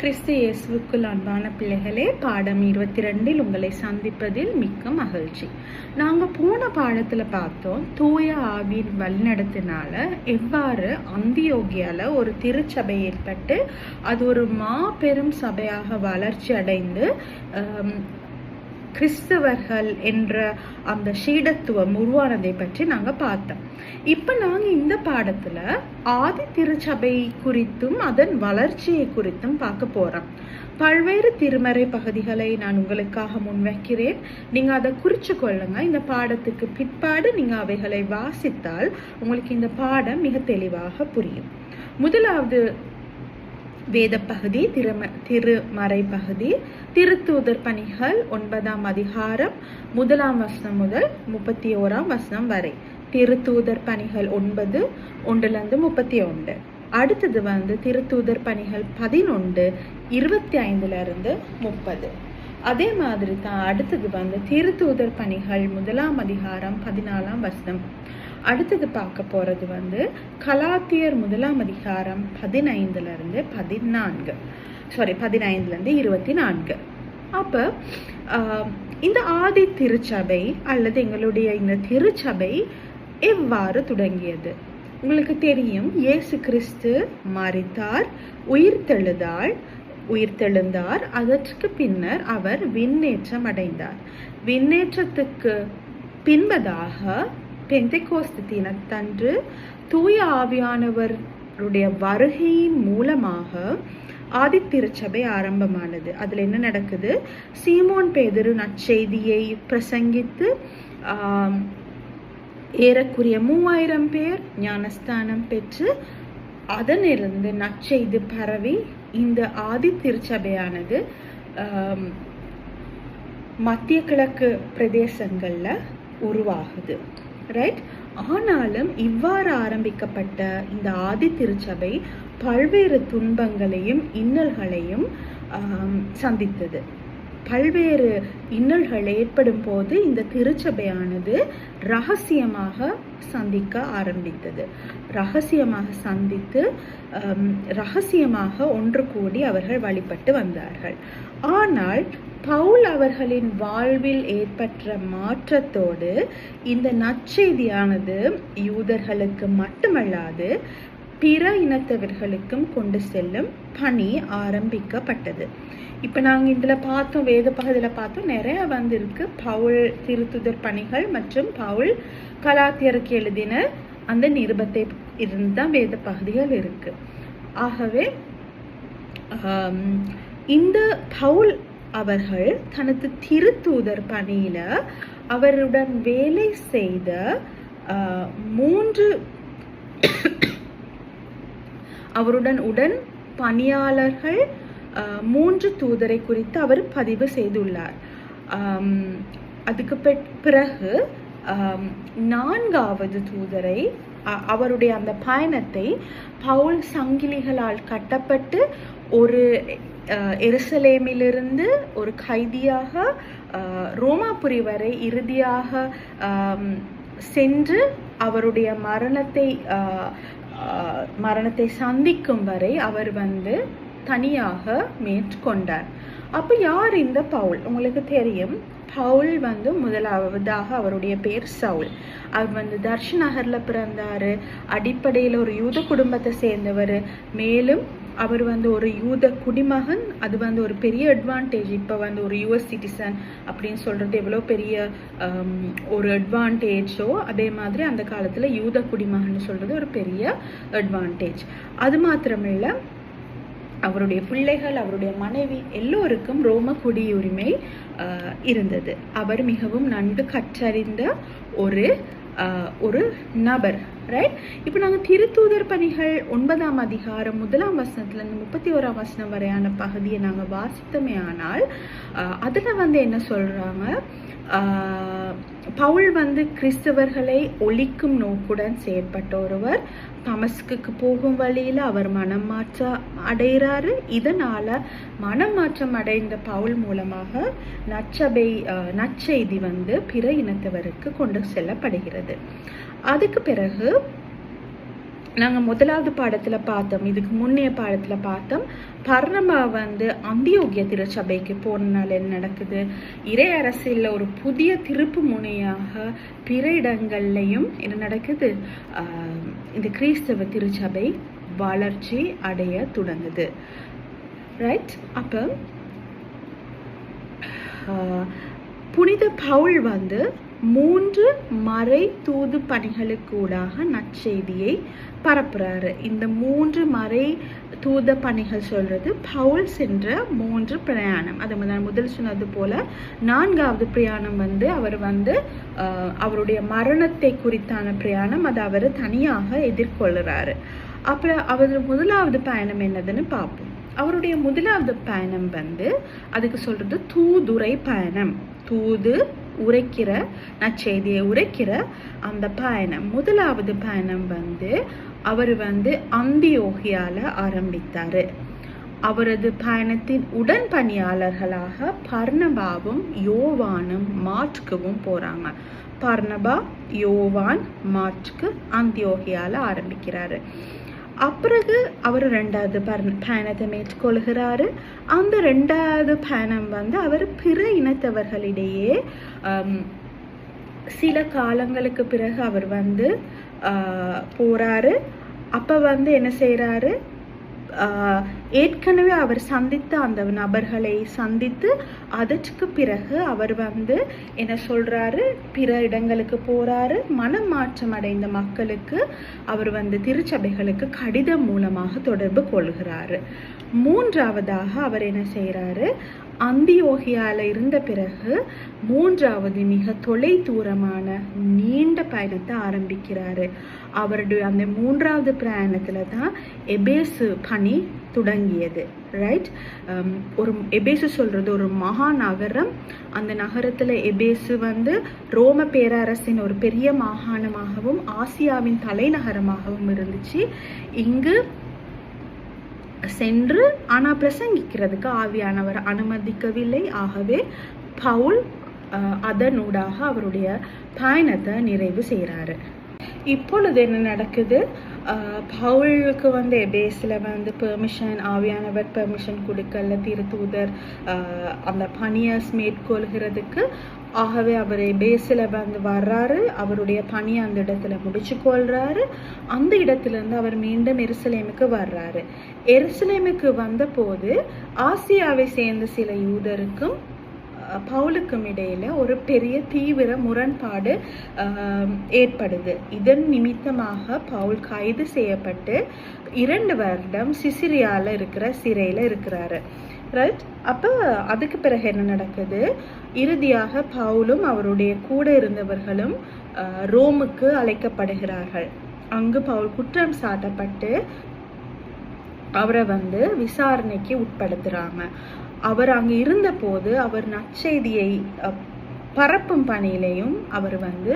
கிறிஸ்து இயேசுவுக்குள் அன்பான பிள்ளைகளே, பாடம் 22 உங்களை சந்திப்பதில் மிக்க மகிழ்ச்சி. நாங்கள் போன பாடத்தில் பார்த்தோம், தூய ஆவியின் வழிநடத்தினால எவ்வாறு அந்தியோகியால ஒரு திருச்சபை ஏற்பட்டு அது ஒரு மாபெரும் சபையாக வளர்ச்சி அடைந்து கிறிஸ்தவர்கள் என்ற அந்த சீடத்துவம் உருவானதை பற்றி நாங்கள் பார்த்தோம். இப்போ நாங்கள் இந்த பாடத்தில் ஆதி திருச்சபை குறித்தும் அதன் வளர்ச்சியை குறித்தும் பார்க்க போகிறோம். பல்வேறு திருமறை பகுதிகளை நான் உங்களுக்காக முன்வைக்கிறேன். நீங்கள் அதை குறித்து கொள்ளுங்க. இந்த பாடத்துக்கு பிற்பாடு நீங்கள் அவைகளை வாசித்தால் உங்களுக்கு இந்த பாடம் மிக தெளிவாக புரியும். முதலாவது வேத பகுதி திருமறை பகுதி திருத்தூதர் பணிகள் 9ஆம் அதிகாரம் 1ஆம் வசனம் முதல் 31ஆம் வசனம் வரை. திருத்தூதர் பணிகள் 9 1-31. அடுத்தது திருத்தூதர் பணிகள் 11 25 30. அதே மாதிரி தான் அடுத்தது திருத்தூதர் பணிகள் 1ஆம் அதிகாரம் 14ஆம் வசனம். அடுத்தது பார்க்க போறது கலாத்தியர் 1ஆம் அதிகாரம் 15 24. அப்ப இந்த ஆதி திருச்சபை அல்லது எங்களுடைய இந்த திருச்சபை எவ்வாறு தொடங்கியது? உங்களுக்கு தெரியும், இயேசு கிறிஸ்து மரித்தார், உயிர்த்தெழுந்தார். அதற்கு பின்னர் அவர் விண்ணேற்றம் அடைந்தார். விண்ணேற்றத்துக்கு பின்பதாக பெந்தெகோஸ்து தினத்தன்று தூய ஆவியானவருடைய வருகையின் மூலமாக ஆதி திருச்சபை ஆரம்பமானது. அதுல என்ன நடக்குது? சீமோன் பேதுரு நற்செய்தியை பிரசங்கித்து ஏறக்குறைய 3000 பேர் ஞானஸ்தானம் பெற்று அதனிருந்து நற்செய்தி பரவி இந்த ஆதி திருச்சபையானது மத்திய கிழக்கு பிரதேசங்கள்ல உருவாகுது. ரைட்? ஆனாலும் இவ்வாறு ஆரம்பிக்கப்பட்ட இந்த ஆதி திருச்சபை பல்வேறு துன்பங்களையும் இன்னல்களையும் சந்தித்தது. பல்வேறு இன்னல்கள் ஏற்படும் போது இந்த திருச்சபையானது ரகசியமாக சந்திக்க ஆரம்பித்தது. ரகசியமாக சந்தித்து ரகசியமாக ஒன்று கூடி அவர்கள் வழிபட்டு வந்தார்கள். ஆனால் பவுல் அவர்களின் வாழ்வில் ஏற்பட்ட மாற்றத்தோடு இந்த நற்செய்தியானது யூதர்களுக்கு மட்டுமல்லாது பிற இனத்தவர்களுக்கும் கொண்டு செல்லும் பணி ஆரம்பிக்கப்பட்டது. இப்ப நாங்க இதுல பார்த்தோம், வேத பகுதியில பார்த்தோம், நிறைய இருக்கு. பவுல் திருத்துதர் பணிகள் மற்றும் பவுல் கலாத்தியருக்கு எழுதின அந்த நிருபத்தை இருந்தான் வேத பகுதிகள் இருக்கு. ஆகவே இந்த பவுல் அவர்கள் தனது திருத்தூதர் பணியில அவருடன் வேலை செய்த 3 அவருடன் பணியாளர்கள் 3 தூதரை குறித்து அவர் பதிவு செய்துள்ளார். அதுக்கு பிறகு 4வது தூதரை அவருடைய அந்த பயணத்தை பவுல் சங்கிலிகளால் கட்டப்பட்டு ஒரு எருசலேமிலிருந்து ஒரு கைதியாக ரோமாபுரி வரை இறுதியாக சென்று அவருடைய மரணத்தை சந்திக்கும் வரை அவர் தனியாக மேற்கொண்டார். அப்ப யார் இந்த பவுல்? உங்களுக்கு தெரியும், பவுல் முதலாவதாக அவருடைய பேர் சவுல். அவர் தர்ஷ் நகர்ல பிறந்தாரு. அடிப்படையில் ஒரு யூத குடும்பத்தை சேர்ந்தவர். மேலும் அவர் ஒரு யூத குடிமகன். அது ஒரு பெரிய அட்வான்டேஜ். இப்ப ஒரு US சிட்டிசன் அப்படின்னு சொல்றது எவ்வளவு பெரிய ஒரு அட்வான்டேஜோ, அதே மாதிரி அந்த காலத்துல யூத குடிமகன் சொல்றது ஒரு பெரிய அட்வான்டேஜ். அது மாத்திரமில்ல, அவருடைய பிள்ளைகள், அவருடைய மனைவி எல்லோருக்கும் ரோம குடியுரிமை இருந்தது. அவர் மிகவும் நன்கு கற்றறிந்த ஒரு நபர். ரைட்? இப்ப நாங்க திருத்தூதர் பணிகள் 9ஆம் அதிகாரம் 1ஆம் வசனத்துல 31ஆம் வசனம் வரையான பகுதியை நாங்க வாசித்தமே. ஆனால் அதுல என்ன சொல்றாங்க? பவுல் கிறிஸ்தவர்களை ஒழிக்கும் நோக்குடன் செயற்பட்ட ஒருவர். தமஸ்குக்கு போகும் வழியில அவர் மனம் மாற்றம் அடைகிறாரு. இதனால மனம் மாற்றம் அடைந்த பவுல் மூலமாக நற்செய்தி பிற இனத்தவருக்கு கொண்டு செல்லப்படுகிறது. அதுக்கு பிறகு நாங்கள் முதலாவது பாடத்தில் பார்த்தோம், இதுக்கு முன்னைய பாடத்தில் பார்த்தோம், பர்னபா வந்து அந்தியோகிய திருச்சபைக்கு போனனால என்ன நடக்குது, இறை அரசியலில் ஒரு புதிய திருப்பு முனையாக பிற இடங்கள்லையும் என்ன நடக்குது, இந்த கிறிஸ்தவ திருச்சபை வளர்ச்சி அடைய தொடங்குது. ரைட். அப்போ புனித பவுல் வந்து 3 மறை தூது பணிகளுக்கூடாக நற்செய்தியை பரப்புறாரு. இந்த 3 மறை தூத பணிகள் சொல்றது பவுல் சென்ற 3 பிரயாணம். அது நான் முதல் சொன்னது போல 4வது பிரயாணம் வந்து அவர் வந்து அவருடைய மரணத்தை குறித்தான பிரயாணம். அதை அவர் தனியாக எதிர்கொள்கிறாரு. அப்புறம் அவர் முதலாவது பயணம் என்னதுன்னு பார்ப்போம். அவருடைய முதலாவது பயணம் வந்து அதுக்கு சொல்றது தூதுரை பயணம். தூது உரைக்கிற, நற்செய்தியை உரைக்கிற அந்த பயணம். முதலாவது பயணம் வந்து அவர் வந்து அந்தியோகியால ஆரம்பித்தாரு. அவரது பயணத்தின் உடன் பணியாளர்களாக பர்னபாவும் யோவானும் மார்க்குவும் போறாங்க. பர்னபா, யோவான், மார்க்கு அந்தியோகியால ஆரம்பிக்கிறாரு. அப்பிறகு அவர் 2வது பயணத்தை மேற்கொள்கிறாரு. அந்த 2வது பயணம் வந்து அவர் பிற இனத்தவர்களிடையே சில காலங்களுக்கு பிறகு அவர் வந்து போறாரு. அப்ப வந்து என்ன செய்யறாரு, ஏற்கனவே அவர் சந்தித்த அந்த நபர்களை சந்தித்து அதற்கு பிறகு அவர் வந்து என்ன சொல்றாரு, பிற இடங்களுக்கு போறாரு. மனம் மாற்றம் அடைந்த மக்களுக்கு அவர் வந்து திருச்சபைகளுக்கு கடிதம் மூலமாக தொடர்பு கொள்கிறாரு. 3வதாக அவர் என்ன செய்யறாரு, அந்தியோகியால இருந்த பிறகு 3வது மிக தொலை தூரமான நீண்ட பயணத்தை ஆரம்பிக்கிறாரு. அவருடைய அந்த 3வது பிரயாணத்துல தான் எபேசு பணி தொடங்கியது. ரைட். ஒரு எபேசு சொல்றது ஒரு மகாநகரம். அந்த நகரத்துல எபேசு வந்து ரோம பேரரசின் ஒரு பெரிய மாகாணமாகவும் ஆசியாவின் தலைநகரமாகவும் இருந்துச்சு. இங்கு சென்று ஆனா பிரசங்கிக்கிறதுக்கு ஆவியானவர் அனுமதிக்கவில்லை. ஆகவே பவுல் அதனூடாக அவருடைய பயணத்தை நிறைவு செய்கிறாரு. இப்பொழுது என்ன நடக்குது, பவுலுக்கு வந்து எபேஸ்ல வந்து பெர்மிஷன், ஆவியானவர் பெர்மிஷன் கொடுக்கல திருத்தூதர் அந்த பணியை மேற்கொள்கிறதுக்கு. ஆகவே அவர் எபேஸ்ல வந்து வர்றாரு. அவருடைய பணியை அந்த இடத்துல முடிச்சு கொள்றாரு. அந்த இடத்துல இருந்து அவர் மீண்டும் எருசலேமுக்கு வர்றாரு. எருசலேமுக்கு வந்த போது ஆசியாவை சேர்ந்த சில யூதருக்கும் பவுலுக்கும் இடையில ஒரு பெரிய தீவிர முரண்பாடு ஏற்படுது. இதன் நிமித்தமாக பவுல் கைது செய்யப்பட்டு 2 வருடம் சிசிரியால இருக்கிற சிறையில இருக்கிறாரு. ரைட். அப்ப அதுக்கு பிறகு என்ன நடக்குது, இறுதியாக பவுலும் அவருடைய கூட இருந்தவர்களும் ரோமுக்கு அழைக்கப்படுகிறார்கள். அங்கு பவுல் குற்றம் சாட்டப்பட்டு அவரை வந்து விசாரணைக்கு உட்படுத்துறாங்க. அவர் அங்கு இருந்த போது அவர் நற்செய்தியை பரப்பும் பணியிலையும் அவர் வந்து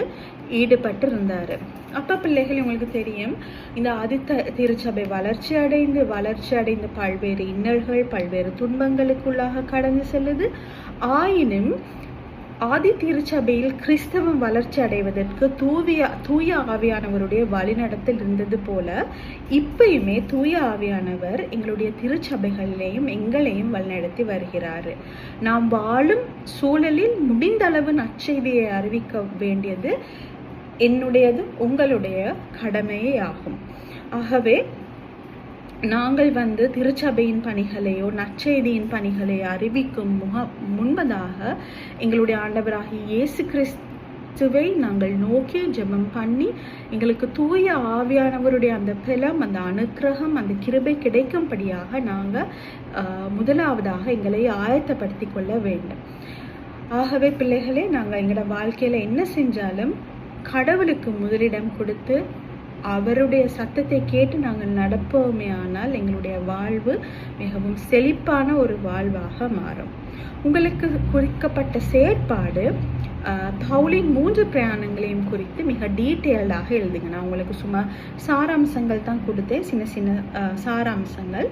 ஈடுபட்டு இருந்தாரு. அப்ப பிள்ளைகள், உங்களுக்கு தெரியும், இந்த ஆதித்த திருச்சபை வளர்ச்சி அடைந்து பல்வேறு இன்னல்கள், பல்வேறு துன்பங்களுக்குள்ளாக கடந்து செல்லுது. ஆயினும் ஆதி திருச்சபையில் கிறிஸ்தவம் வளர்ச்சி அடைவதற்கு தூய ஆவியானவருடைய வழிநடத்தல் இருந்தது போல இப்பயுமே தூய ஆவியானவர் எங்களுடைய திருச்சபைகளிலேயும் எங்களையும் வழிநடத்தி வருகிறாரு. நாம் வாழும் சூழலில் முடிந்த அளவு நற்செய்தியை அறிவிக்க வேண்டியது என்னுடையது, உங்களுடைய கடமையே ஆகும். ஆகவே நாங்கள் வந்து திருச்சபையின் பணிகளையோ நற்செய்தியின் பணிகளையோ அறிவிக்கும் முன்பதாக எங்களுடைய ஆண்டவராகிய இயேசு கிறிஸ்துவை நாங்கள் நோக்கி ஜெபம் பண்ணி எங்களுக்கு தூய ஆவியானவருடைய அந்த பலம், அந்த அனுக்கிரகம், அந்த கிருபை கிடைக்கும்படியாக நாங்கள் முதலாவதாக எங்களை ஆயத்தப்படுத்தி கொள்ள வேண்டும். ஆகவே பிள்ளைகளே, நாங்கள் எங்களோட வாழ்க்கையில என்ன செஞ்சாலும் கடவுளுக்கு முதலிடம் கொடுத்து அவருடைய சத்தத்தை கேட்டு நாங்கள் நடப்போமே ஆனால் எங்களுடைய வாழ்வு மிகவும் செழிப்பான ஒரு வாழ்வாக மாறும். உங்களுக்கு குறிக்கப்பட்ட செயற்பாடு பவுலின் 3 பிரயாணங்களையும் குறித்து மிக டீட்டெயில்டாக எழுதுங்க. நான் உங்களுக்கு சும்மா சாராம்சங்கள் தான் கொடுத்தேன், சின்ன சின்ன சாராம்சங்கள்.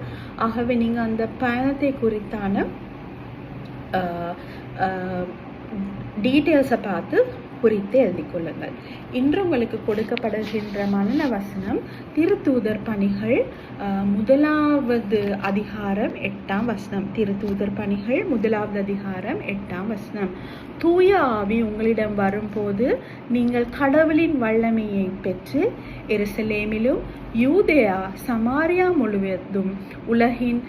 ஆகவே நீங்கள் அந்த பயணத்தை குறித்தான டீட்டெயில்ஸை பார்த்து குறித்து எழுதி கொள்ளுங்கள். இன்று உங்களுக்கு கொடுக்கப்படுகின்ற மரண வசனம் திருத்தூதர் பணிகள் 1வது அதிகாரம் 8ஆம் வசனம். திருத்தூதர் பணிகள் 1வது அதிகாரம் 8ஆம் வசனம். தூய ஆவி உங்களிடம் வரும்போது நீங்கள் கடவுளின் வல்லமையை பெற்று எருசலேமிலும் யூதேயா சமாரியா முழுவதும் உலகின்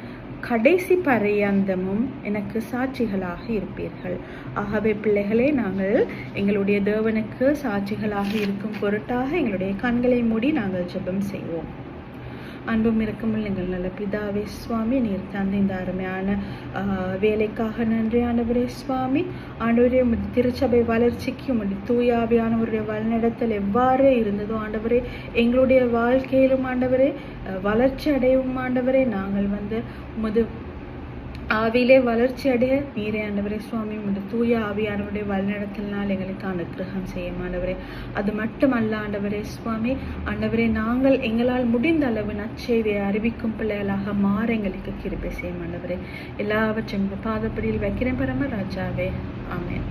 கடைசி பரியந்தமும் எனக்கு சாட்சிகளாக இருப்பீர்கள். ஆகவே பிள்ளைகளே, நாங்கள் எங்களுடைய தேவனுக்கு சாட்சிகளாக இருக்கும் பொருட்டாக எங்களுடைய கண்களை மூடி நாங்கள் ஜெபம் செய்வோம். அன்பும் இருக்குமில் எங்கள் நல்ல பிதாவே சுவாமி, நீர் தந்த இந்த அருமையான வேலைக்காக நன்றி ஆண்டவரே சுவாமி. ஆண்டவரே, உமது திருச்சபை வளர்ச்சிக்கு உமது தூயாவியானவருடைய வழிநடத்தல் எவ்வாறு இருந்ததோ ஆண்டவரே, எங்களுடைய வாழ்க்கையிலும் ஆண்டவரே வளர்ச்சி அடையவும் ஆண்டவரே, நாங்கள் உமது ஆவியிலே வளர்ச்சி அடைய நீரே ஆண்டவரே சுவாமி, உமது தூய ஆவியானவருடைய வழிநடத்தலினால் எங்களுக்கு அனுக்கிரகம் செய்யும் ஆண்டவரே. அது மட்டுமல்ல ஆண்டவரே சுவாமி, ஆண்டவரே, நாங்கள் எங்களால் முடிந்த அளவு நற்செய்தியை அறிவிக்கும் பிள்ளைகளாக மாற எங்களுக்கு கிருபை செய்யும் ஆண்டவரே. எல்லாவற்றையும் பாதப்படியில் வைக்கிறேன் பரம ராஜாவே. ஆமென்.